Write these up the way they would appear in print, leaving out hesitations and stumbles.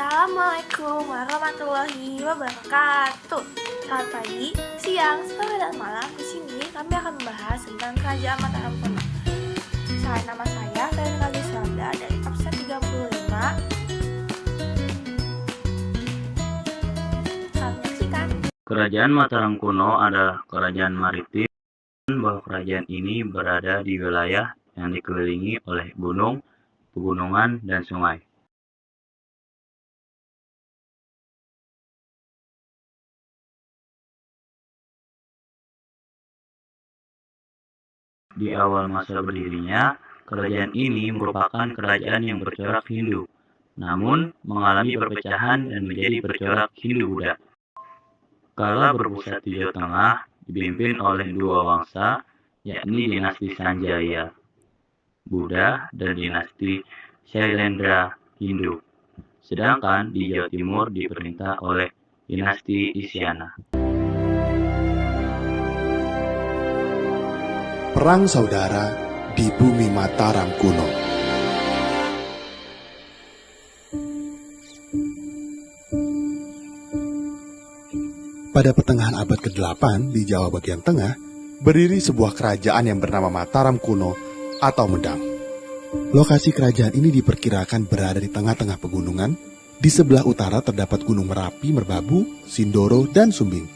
Assalamualaikum warahmatullahi wabarakatuh. Selamat pagi, siang, sore, dan malam. Di sini kami akan membahas tentang Kerajaan Mataram Kuno. Nama saya Karen Kaliswanda dari absen 35. Selamat menyaksikan. Kerajaan Mataram kuno adalah kerajaan maritim, bahwa kerajaan ini berada di wilayah yang dikelilingi oleh gunung, pegunungan, dan sungai. Di awal masa berdirinya, kerajaan ini merupakan kerajaan yang bercorak Hindu, namun mengalami perpecahan dan menjadi bercorak Hindu-Buddha. Kala berpusat di Jawa Tengah, dipimpin oleh dua bangsa, yakni dinasti Sanjaya Buddha dan dinasti Shailendra Hindu. Sedangkan di Jawa Timur diperintah oleh dinasti Isyana. Perang saudara di bumi Mataram kuno. Pada pertengahan abad ke-8 di Jawa bagian tengah, berdiri sebuah kerajaan yang bernama Mataram kuno atau Medang. Lokasi kerajaan ini diperkirakan berada di tengah-tengah pegunungan. Di sebelah utara terdapat Gunung Merapi, Merbabu, Sindoro, dan Sumbing.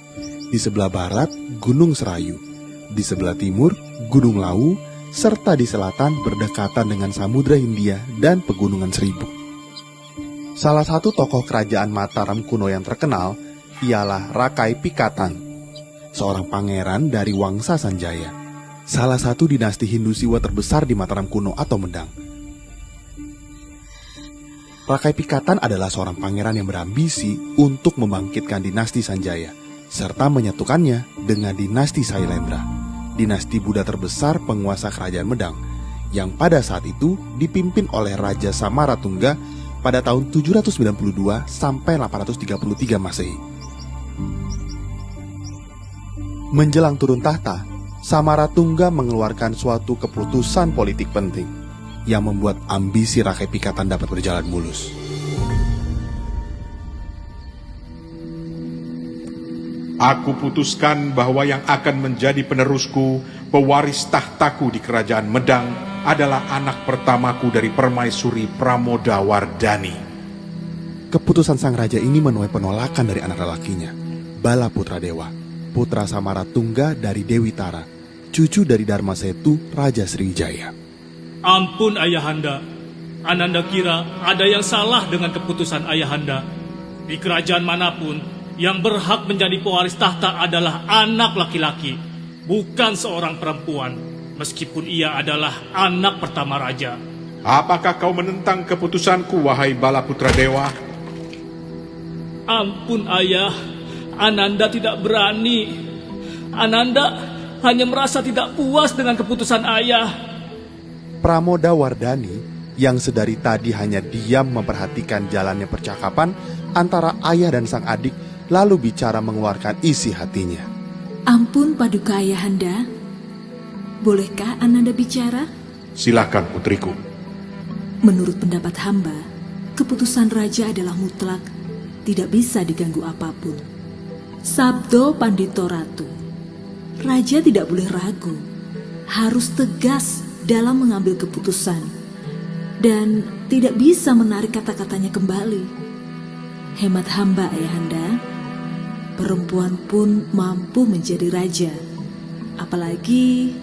Di sebelah barat, Gunung Serayu. Di sebelah timur, Gunung Lawu, serta di selatan berdekatan dengan Samudra Hindia dan Pegunungan Seribu. Salah satu tokoh kerajaan Mataram kuno yang terkenal ialah Rakai Pikatan, seorang pangeran dari Wangsa Sanjaya, salah satu dinasti Hindu Siwa terbesar di Mataram kuno atau Medang. Rakai Pikatan adalah seorang pangeran yang berambisi untuk membangkitkan dinasti Sanjaya, serta menyatukannya dengan dinasti Sailendra, dinasti Buddha terbesar penguasa kerajaan Medang, yang pada saat itu dipimpin oleh Raja Samaratungga pada tahun 792 sampai 833 Masehi. Menjelang turun tahta, Samaratungga mengeluarkan suatu keputusan politik penting yang membuat ambisi Rakai Pikatan dapat berjalan mulus. Aku putuskan bahwa yang akan menjadi penerusku, pewaris tahtaku di kerajaan Medang adalah anak pertamaku dari permaisuri Pramodawardhani. Keputusan sang raja ini menuai penolakan dari anak lelakinya, Balaputradewa, putra Samaratungga dari Dewi Tara, cucu dari Dharmasetu, Raja Sriwijaya. Ampun Ayahanda, Ananda kira ada yang salah dengan keputusan Ayahanda. Di kerajaan manapun, yang berhak menjadi pewaris tahta adalah anak laki-laki, bukan seorang perempuan, meskipun ia adalah anak pertama raja. Apakah kau menentang keputusanku, wahai Balaputradewa? Ampun Ayah, Ananda tidak berani. Ananda hanya merasa tidak puas dengan keputusan Ayah. Pramodawardhani yang sedari tadi hanya diam memperhatikan jalannya percakapan antara ayah dan sang adik, lalu bicara mengeluarkan isi hatinya. Ampun Paduka Ayahanda, bolehkah Ananda bicara? Silakan putriku. Menurut pendapat hamba, keputusan raja adalah mutlak, tidak bisa diganggu apapun. Sabdo Pandito Ratu, raja tidak boleh ragu, harus tegas dalam mengambil keputusan, dan tidak bisa menarik kata-katanya kembali. Hemat hamba Ayahanda, perempuan pun mampu menjadi raja. Apalagi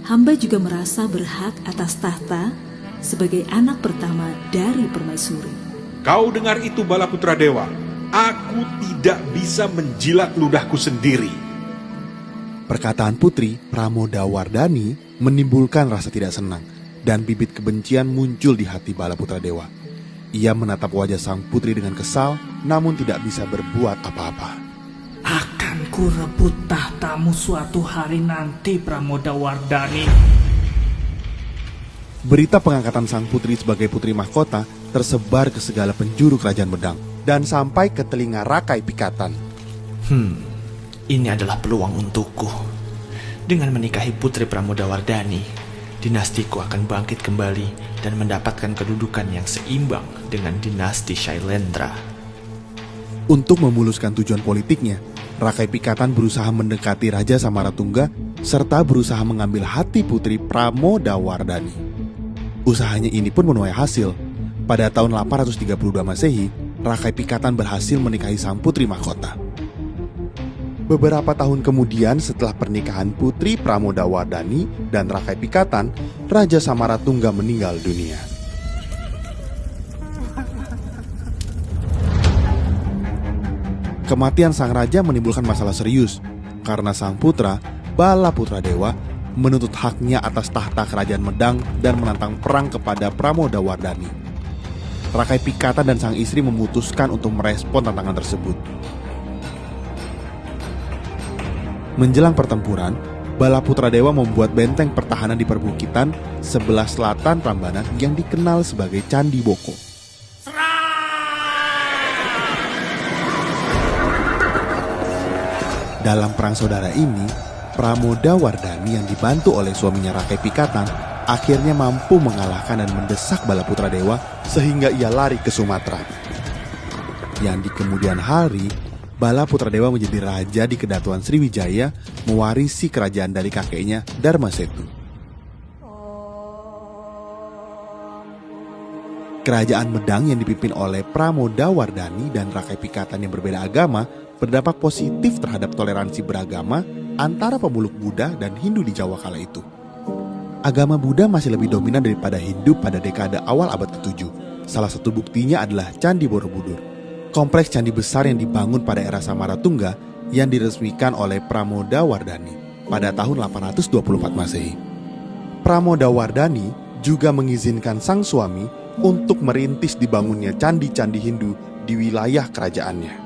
hamba juga merasa berhak atas tahta sebagai anak pertama dari permaisuri. Kau dengar itu, Balaputradewa? Aku tidak bisa menjilat ludahku sendiri. Perkataan putri Pramodawardhani menimbulkan rasa tidak senang, dan bibit kebencian muncul di hati Balaputradewa. Ia menatap wajah sang putri dengan kesal, namun tidak bisa berbuat apa-apa. Akan kurebut tahtamu suatu hari nanti, Pramodawardhani. Berita pengangkatan sang putri sebagai putri mahkota tersebar ke segala penjuru kerajaan Medang dan sampai ke telinga Rakai Pikatan. Ini adalah peluang untukku. Dengan menikahi putri Pramodawardhani, dinastiku akan bangkit kembali dan mendapatkan kedudukan yang seimbang dengan dinasti Shailendra. Untuk memuluskan tujuan politiknya, Rakai Pikatan berusaha mendekati Raja Samaratungga serta berusaha mengambil hati putri Pramodawardhani. Usahanya ini pun menuai hasil. Pada tahun 832 Masehi, Rakai Pikatan berhasil menikahi sang putri mahkota. Beberapa tahun kemudian setelah pernikahan putri Pramodawardhani dan Rakai Pikatan, Raja Samaratungga meninggal dunia. Kematian sang raja menimbulkan masalah serius karena sang putra, Balaputradewa, menuntut haknya atas tahta kerajaan Medang dan menantang perang kepada Pramodawardhani. Rakai Pikatan dan sang istri memutuskan untuk merespon tantangan tersebut. Menjelang pertempuran, Balaputradewa membuat benteng pertahanan di perbukitan sebelah selatan Prambanan yang dikenal sebagai Candi Boko. Dalam perang saudara ini, Pramodawardhani yang dibantu oleh suaminya Rakai Pikatan akhirnya mampu mengalahkan dan mendesak Balaputradewa sehingga ia lari ke Sumatera. Yang di kemudian hari, Balaputradewa menjadi raja di Kedatuan Sriwijaya, mewarisi kerajaan dari kakeknya Dharmasetu. Kerajaan Medang yang dipimpin oleh Pramodawardhani dan Rakai Pikatan yang berbeda agama berdampak positif terhadap toleransi beragama antara pemeluk Buddha dan Hindu di Jawa kala itu. Agama Buddha masih lebih dominan daripada Hindu pada dekade awal abad ke-7. Salah satu buktinya adalah Candi Borobudur, kompleks candi besar yang dibangun pada era Samaratungga yang diresmikan oleh Pramodawardhani pada tahun 824 Masehi. Pramodawardhani juga mengizinkan sang suami untuk merintis dibangunnya candi-candi Hindu di wilayah kerajaannya.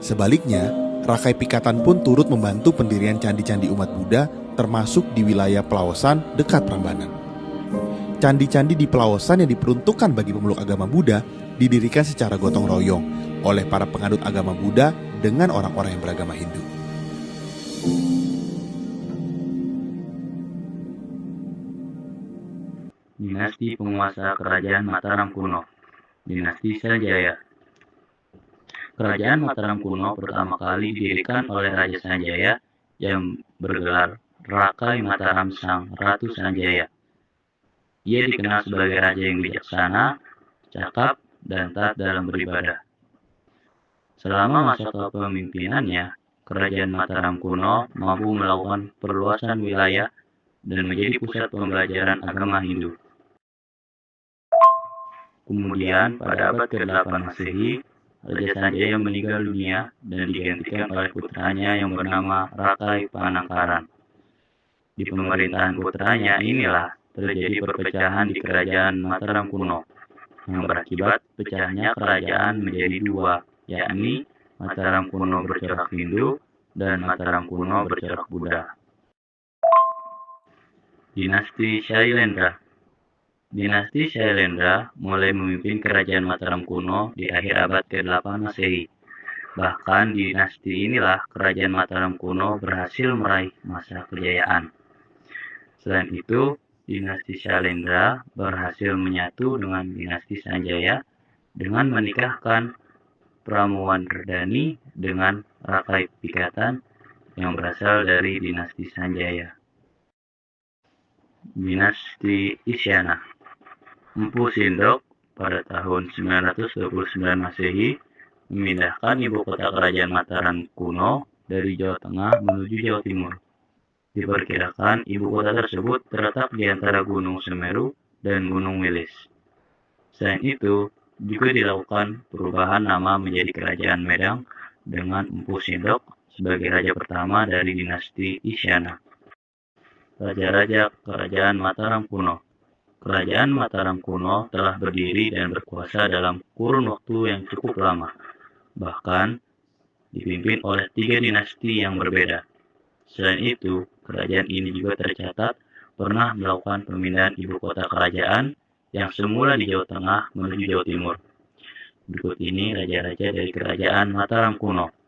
Sebaliknya, Rakai Pikatan pun turut membantu pendirian candi-candi umat Buddha termasuk di wilayah Pelawasan dekat Prambanan. Candi-candi di Pelawasan yang diperuntukkan bagi pemeluk agama Buddha didirikan secara gotong royong oleh para penganut agama Buddha dengan orang-orang yang beragama Hindu. Dinasti penguasa Kerajaan Mataram kuno, Dinasti Sanjaya. Kerajaan Mataram kuno pertama kali didirikan oleh Raja Sanjaya yang bergelar Rakai Mataram Sang Ratu Sanjaya. Ia dikenal sebagai raja yang bijaksana, cakap, dan taat dalam beribadah. Selama masa kepemimpinannya, Kerajaan Mataram kuno mampu melakukan perluasan wilayah dan menjadi pusat pembelajaran agama Hindu. Kemudian, pada abad ke-8 Masehi, Raja Sanjaya meninggal dunia dan digantikan oleh putranya yang bernama Rakai Panangkaran. Di pemerintahan putranya inilah terjadi perpecahan di Kerajaan Mataram kuno, yang berakibat pecahnya kerajaan menjadi dua, yakni Mataram kuno bercorak Hindu dan Mataram kuno bercorak Buddha. Dinasti Shailendra. Dinasti Shailendra mulai memimpin kerajaan Mataram kuno di akhir abad ke-8 Masehi. Bahkan di dinasti inilah kerajaan Mataram kuno berhasil meraih masa kejayaan. Selain itu, dinasti Shailendra berhasil menyatu dengan dinasti Sanjaya dengan menikahkan Pramodawardhani dengan Rakai Pikatan yang berasal dari dinasti Sanjaya. Dinasti Isyana. Empu Sindok pada tahun 929 Masehi memindahkan ibu kota kerajaan Mataram kuno dari Jawa Tengah menuju Jawa Timur. Diperkirakan ibu kota tersebut terletak di antara Gunung Semeru dan Gunung Wilis. Selain itu, juga dilakukan perubahan nama menjadi Kerajaan Medang dengan Empu Sindok sebagai raja pertama dari dinasti Isyana. Raja-raja Kerajaan Mataram kuno. Kerajaan Mataram kuno telah berdiri dan berkuasa dalam kurun waktu yang cukup lama, bahkan dipimpin oleh 3 dinasti yang berbeda. Selain itu, kerajaan ini juga tercatat pernah melakukan pemindahan ibu kota kerajaan yang semula di Jawa Tengah menuju Jawa Timur. Berikut ini raja-raja dari Kerajaan Mataram kuno.